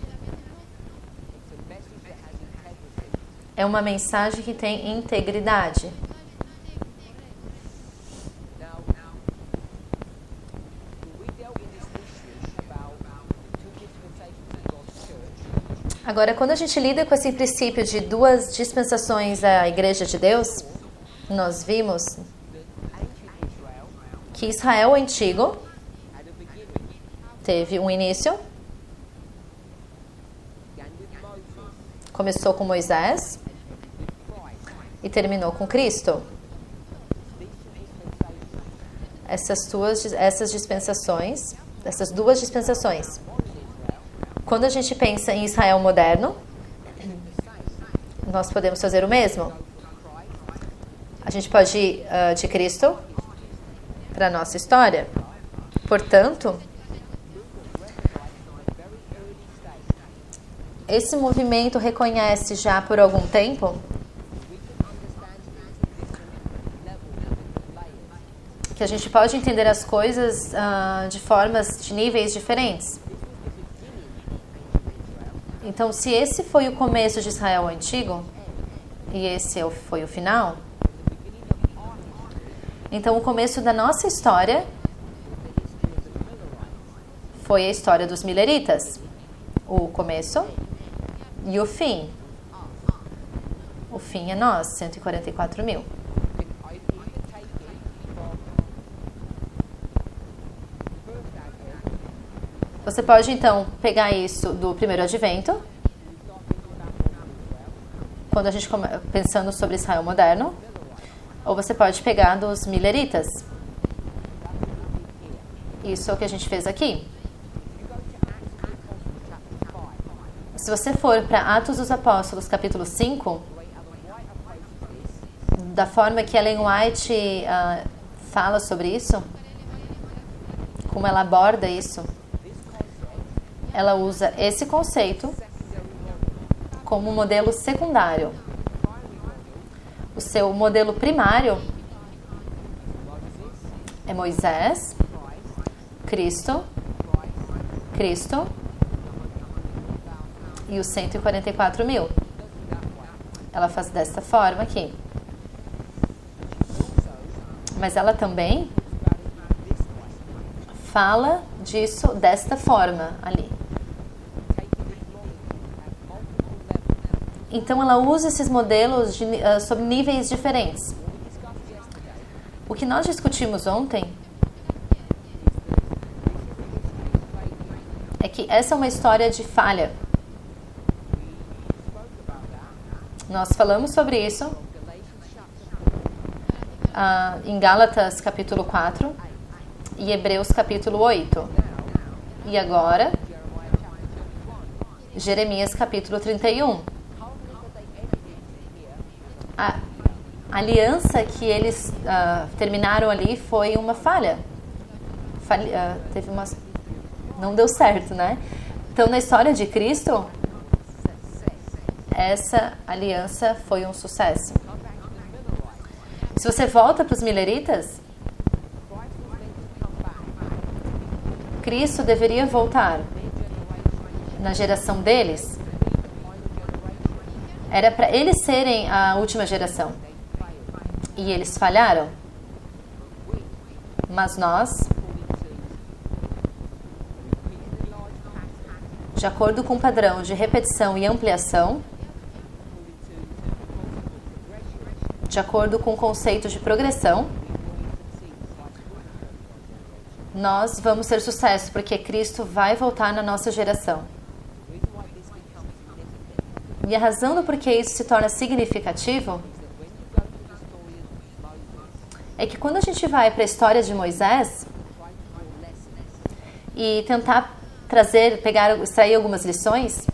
é uma mensagem que tem integridade. Agora, quando a gente lida com esse princípio de duas dispensações da Igreja de Deus, nós vimos que Israel antigo teve um início, começou com Moisés e terminou com Cristo. Essas duas dispensações. Quando a gente pensa em Israel moderno, nós podemos fazer o mesmo. A gente pode ir de Cristo para a nossa história. Portanto, esse movimento reconhece já por algum tempo que a gente pode entender as coisas de formas, de níveis diferentes. Então, se esse foi o começo de Israel antigo, e esse foi o final, então o começo da nossa história foi a história dos mileritas. O começo e o fim. O fim é nós, 144 mil. Você pode, então, pegar isso do primeiro advento, quando a gente pensando sobre Israel moderno, ou você pode pegar dos mileritas. Isso é o que a gente fez aqui. Se você for para Atos dos Apóstolos, capítulo 5, da forma que Ellen White fala sobre isso, como ela aborda isso, ela usa esse conceito como um modelo secundário. O seu modelo primário é Moisés, Cristo e os 144 mil. Ela faz dessa forma aqui. Mas ela também fala disso desta forma ali. Então ela usa esses modelos sobre níveis diferentes. O que nós discutimos ontem é que essa é uma história de falha. Nós falamos sobre isso em Gálatas capítulo 4 e Hebreus capítulo 8. E agora, Jeremias capítulo 31. A aliança que eles terminaram ali foi uma falha. Não deu certo, né? Então, na história de Cristo, essa aliança foi um sucesso. Se você volta para os mileritas, Cristo deveria voltar na geração deles. Era para eles serem a última geração. E eles falharam. Mas nós, de acordo com o padrão de repetição e ampliação, de acordo com o conceito de progressão, nós vamos ter sucesso, porque Cristo vai voltar na nossa geração. E a razão do porquê isso se torna significativo é que quando a gente vai para a história de Moisés e tentar extrair algumas lições,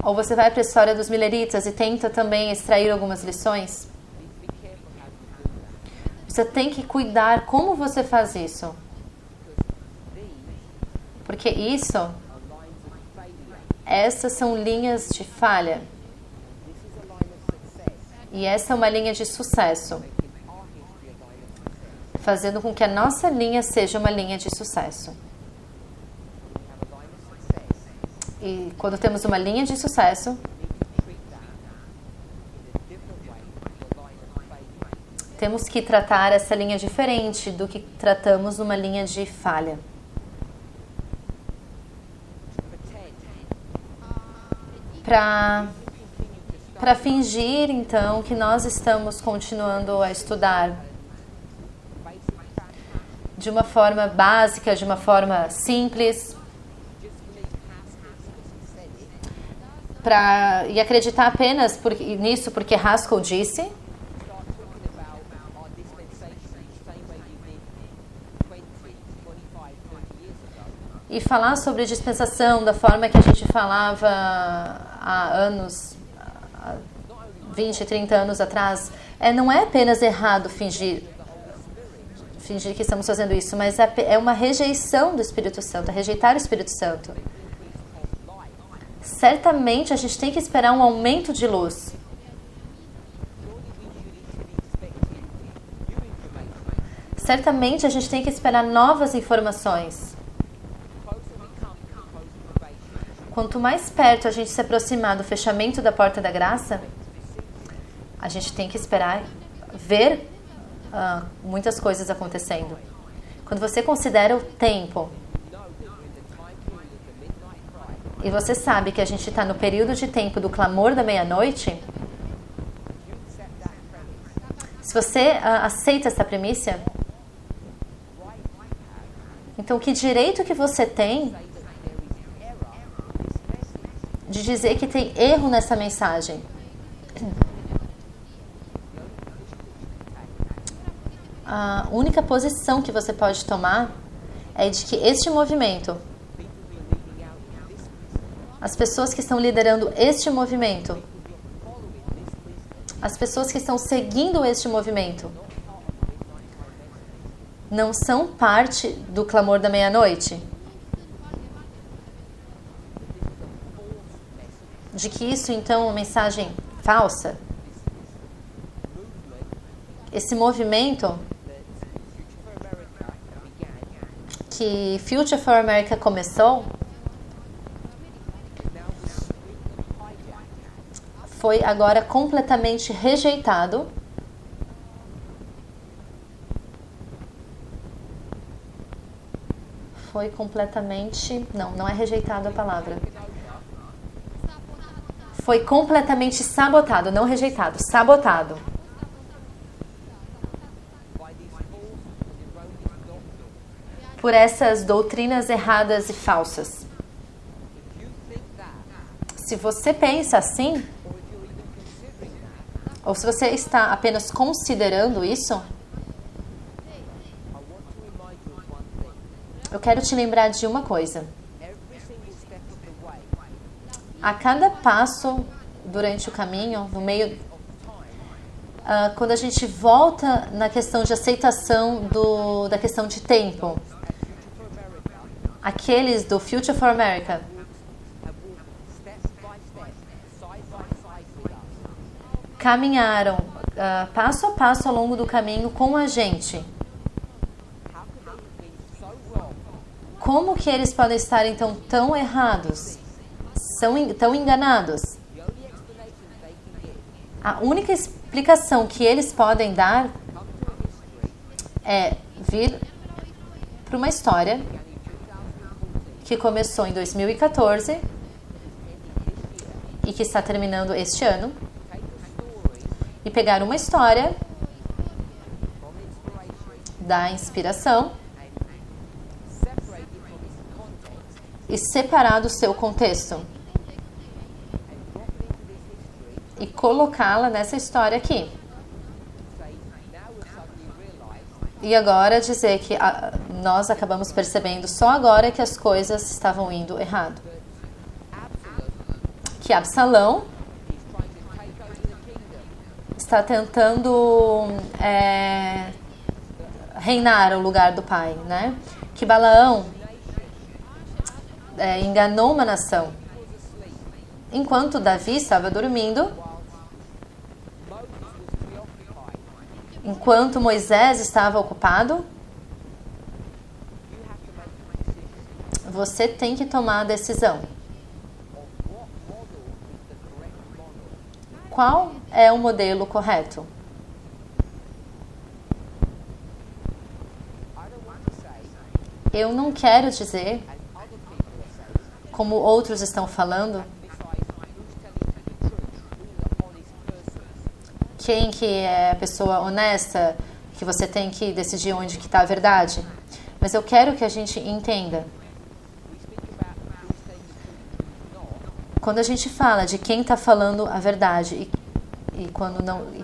ou você vai para a história dos mileritas e tenta também extrair algumas lições, você tem que cuidar como você faz isso. Porque isso, are lines of failure. essas são linhas de falha. This is a line of success, E essa é uma linha de sucesso, making our history a line of success. fazendo com que a nossa linha seja uma linha de sucesso. We have a line of success. E quando temos uma linha de sucesso, We need to treat that in a different way from the line of failure. temos que tratar essa linha diferente do que tratamos numa linha de falha. Pretend. Para fingir, então, que nós estamos continuando a estudar Basic facts. de uma forma básica, de uma forma simples, Just believe Haskell because he said it. e acreditar apenas nisso porque Haskell disse, Start talking about our dispensation the same way you did 20, 25, 30 years ago. e falar sobre dispensação da forma que a gente falava há anos, há 20, 30 anos atrás, não é apenas errado fingir que estamos fazendo isso, mas é uma rejeição do Espírito Santo, é rejeitar o Espírito Santo. Certamente a gente tem que esperar um aumento de luz. Certamente a gente tem que esperar novas informações. Quanto mais perto a gente se aproximar do fechamento da porta da graça, a gente tem que esperar ver muitas coisas acontecendo. Quando você considera o tempo, e você sabe que a gente está no período de tempo do clamor da meia-noite, se você aceita essa premissa, então que direito que você tem de dizer que tem erro nessa mensagem? A única posição que você pode tomar é de que este movimento, as pessoas que estão liderando este movimento, as pessoas que estão seguindo este movimento, não são parte do clamor da meia-noite? De que isso, então, é uma mensagem falsa? Esse movimento que Future for America começou foi agora completamente rejeitado. Foi completamente... Não é rejeitado a palavra. Foi completamente sabotado, não rejeitado, sabotado. Por essas doutrinas erradas e falsas. Se você pensa assim, ou se você está apenas considerando isso, eu quero te lembrar de uma coisa. A cada passo durante o caminho, no meio, quando a gente volta na questão de aceitação da questão de tempo, aqueles do Future for America caminharam passo a passo ao longo do caminho com a gente. Como que eles podem estar então tão errados? Tão enganados? A única explicação que eles podem dar é vir para uma história que começou em 2014 e que está terminando este ano, e pegar uma história da inspiração e separar do seu contexto e colocá-la nessa história aqui. E agora dizer que nós acabamos percebendo só agora que as coisas estavam indo errado. Que Absalão está tentando reinar o lugar do pai, né? Que Balaão enganou uma nação. Enquanto Davi estava dormindo, enquanto Moisés estava ocupado, você tem que tomar a decisão. Qual é o modelo correto? Eu não quero dizer, como outros estão falando, quem que é a pessoa honesta, que você tem que decidir onde que está a verdade. Mas eu quero que a gente entenda. Quando a gente fala de quem está falando a verdade e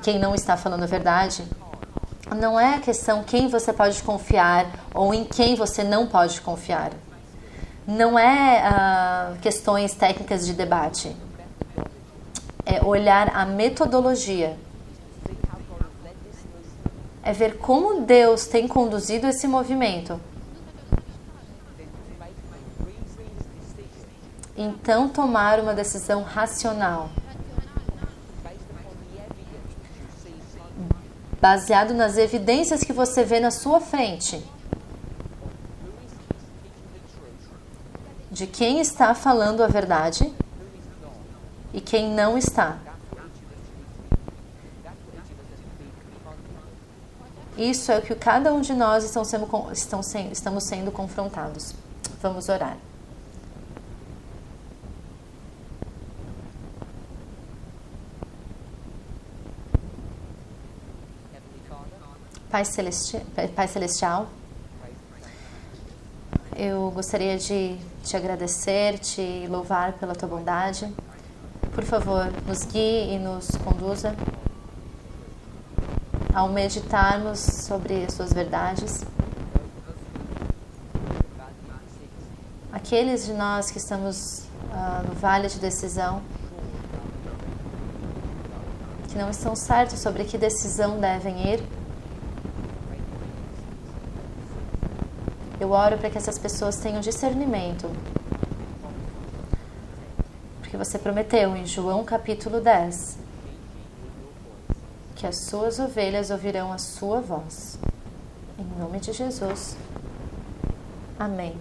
quem não está falando a verdade, não é a questão quem você pode confiar ou em quem você não pode confiar. Não é questões técnicas de debate. É olhar a metodologia. É ver como Deus tem conduzido esse movimento. Então tomar uma decisão racional. Baseado nas evidências que você vê na sua frente. De quem está falando a verdade e quem não está. Isso é o que cada um de nós estamos sendo confrontados. Vamos orar. Pai Celestial, eu gostaria de te agradecer, te louvar pela tua bondade. Por favor, nos guie e nos conduza ao meditarmos sobre as suas verdades. Aqueles de nós que estamos no vale de decisão, que não estão certos sobre que decisão devem ir, eu oro para que essas pessoas tenham discernimento. Porque você prometeu em João capítulo 10 que as suas ovelhas ouvirão a sua voz. Em nome de Jesus. Amém.